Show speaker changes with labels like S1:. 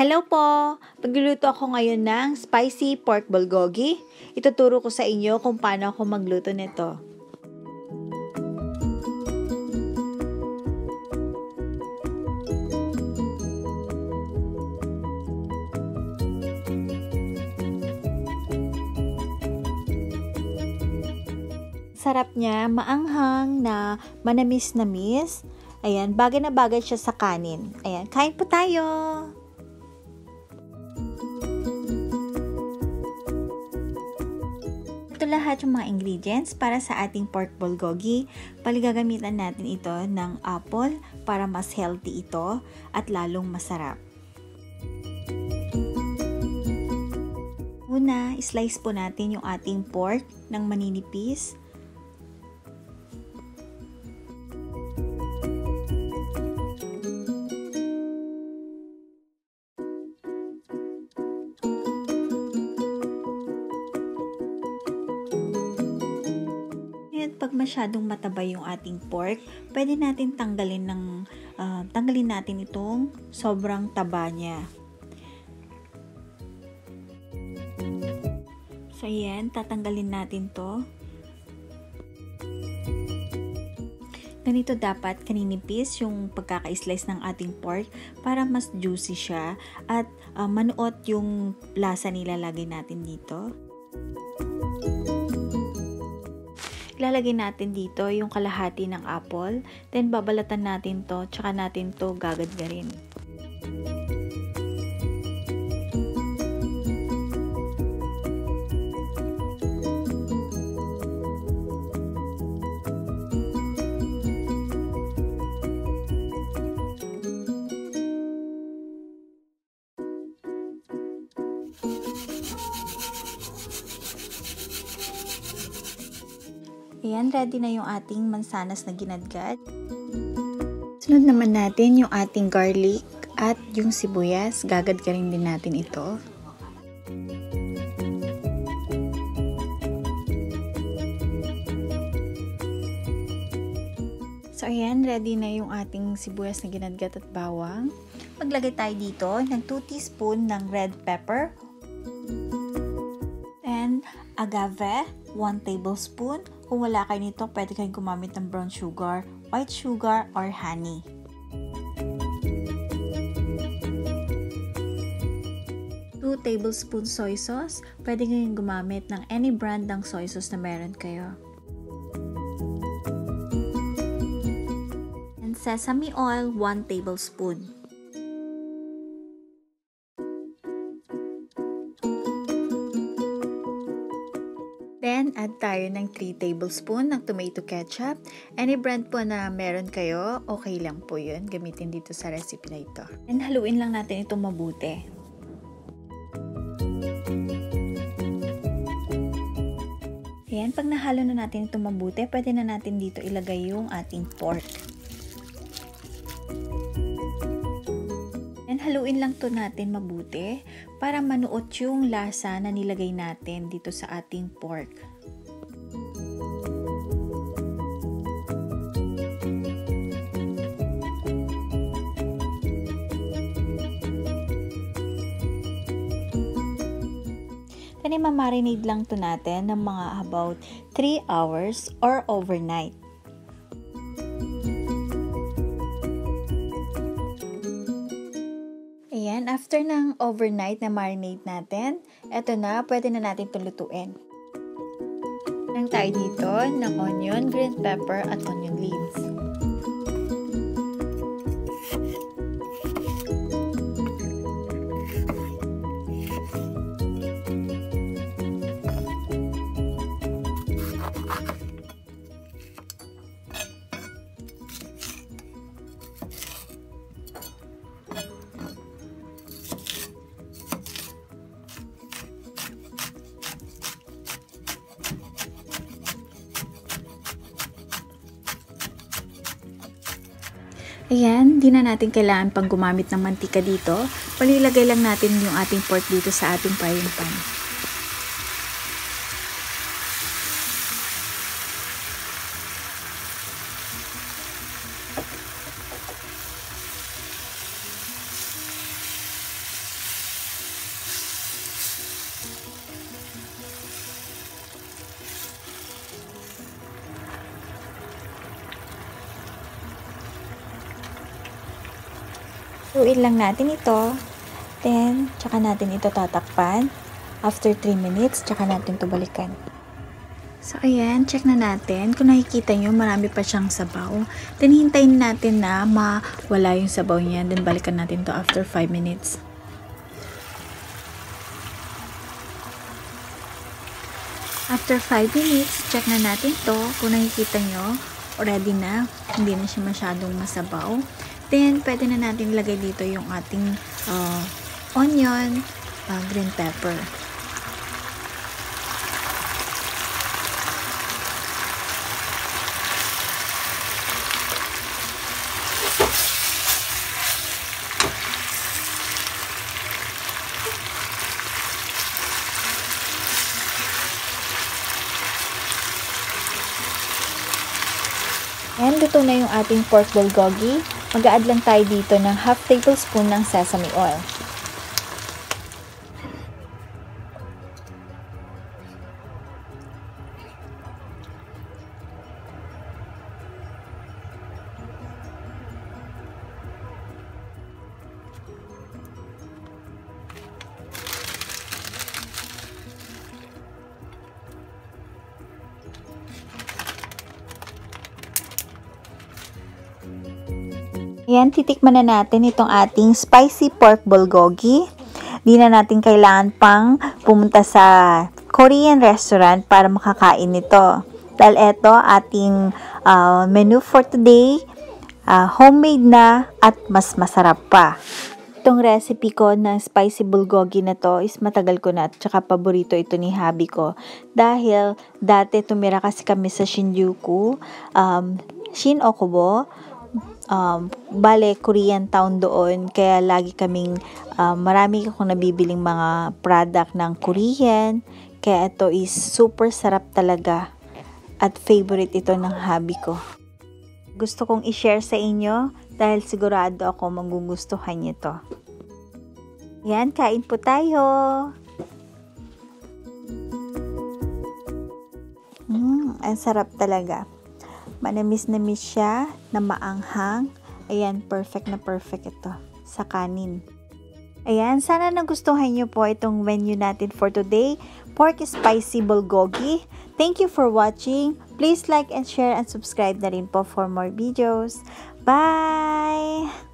S1: Hello po! Magluluto ako ngayon ng spicy pork bulgogi. Ituturo ko sa inyo kung paano ako magluto nito. Sarap niya, maanghang na manamis-namis. Ayan, bagay na bagay siya sa kanin. Ayan, kain po tayo! Ito lahat yung mga ingredients para sa ating pork bulgogi. Paligagamitan natin ito ng apple para mas healthy ito at lalong masarap. Una, slice po natin yung ating pork ng maninipis. Pag masyadong mataba yung ating pork, pwede natin tanggalin natin itong sobrang taba niya. So ayan, tatanggalin natin to. Ganito dapat kaninipis yung pagkaka-slice ng ating pork para mas juicy siya at manuot yung lasa nilalagay natin dito. Ilalagay natin dito yung kalahati ng apple, then babalatan natin to, tsaka natin to gagadgarin. Ayan, ready na yung ating mansanas na ginadgad. Sunod naman natin yung ating garlic at yung sibuyas. Gagadgarin din natin ito. So ayan, ready na yung ating sibuyas na ginadgad at bawang. Maglagay tayo dito ng 2 teaspoon ng red pepper. And agave, 1 tablespoon. Kung wala kayo nito, pwede kayong gumamit ng brown sugar, white sugar, or honey. Two tablespoon soy sauce. Pwede kayong gumamit ng any brand ng soy sauce na meron kayo. And sesame oil, 1 tablespoon. Then, add tayo ng 3 tablespoon ng tomato ketchup. Any brand po na meron kayo, okay lang po yun. Gamitin dito sa recipe na ito. And haluin lang natin itong mabuti. Ayan, pag nahalo na natin itong mabuti, pwede na natin dito ilagay yung ating pork. And haluin lang to natin mabuti para manuot yung lasa na nilagay natin dito sa ating pork. Then i-marinate lang to natin ng mga about 3 hours or overnight. Ayan, after ng overnight na marinate natin, eto na, pwede na natin itong lutuin. Lang tayo dito ng onion, green pepper, at onion leaves. Ayan, di na natin kailangan pang gumamit ng mantika dito. Palilagay lang natin yung ating pork dito sa ating frying pan. Haluin lang natin ito. Then, tsaka natin ito tatakpan. After 3 minutes, tsaka natin ito balikan. So, ayan, check na natin. Kung nakikita nyo, marami pa siyang sabaw. Then, hintayin natin na mawala yung sabaw niya. Then, balikan natin to after 5 minutes. After 5 minutes, check na natin to. Kung nakikita nyo, ready na. Hindi na siya masyadong masabaw. Then, pwede na natin lagay dito yung ating onion, green pepper. And luto na yung ating pork bulgogi. Mag-a-add lang tayo dito ng half tablespoon ng sesame oil. Ayan, titikman na natin itong ating spicy pork bulgogi. Di na natin kailangan pang pumunta sa Korean restaurant para makakain nito. Dahil ito ating menu for today, homemade na at mas masarap pa. Itong recipe ko ng spicy bulgogi na to is matagal ko na at saka paborito ito ni hubby ko. Dahil dati tumira kasi kami sa Shinjuku, Shin-Okubo. Bale, Korean town doon. Kaya lagi kaming marami akong nabibiling mga product ng Korean. Kaya ito is super sarap talaga. At favorite ito ng hubby ko. Gusto kong i-share sa inyo dahil sigurado ako magugustuhan niyo to. Yan, kain po tayo. Ang sarap talaga. Manamis-namis siya, na maanghang. Ayan, perfect na perfect ito sa kanin. Ayan, sana nagustuhan niyo po itong menu natin for today. Pork spicy bulgogi. Thank you for watching. Please like and share and subscribe na rin po for more videos. Bye!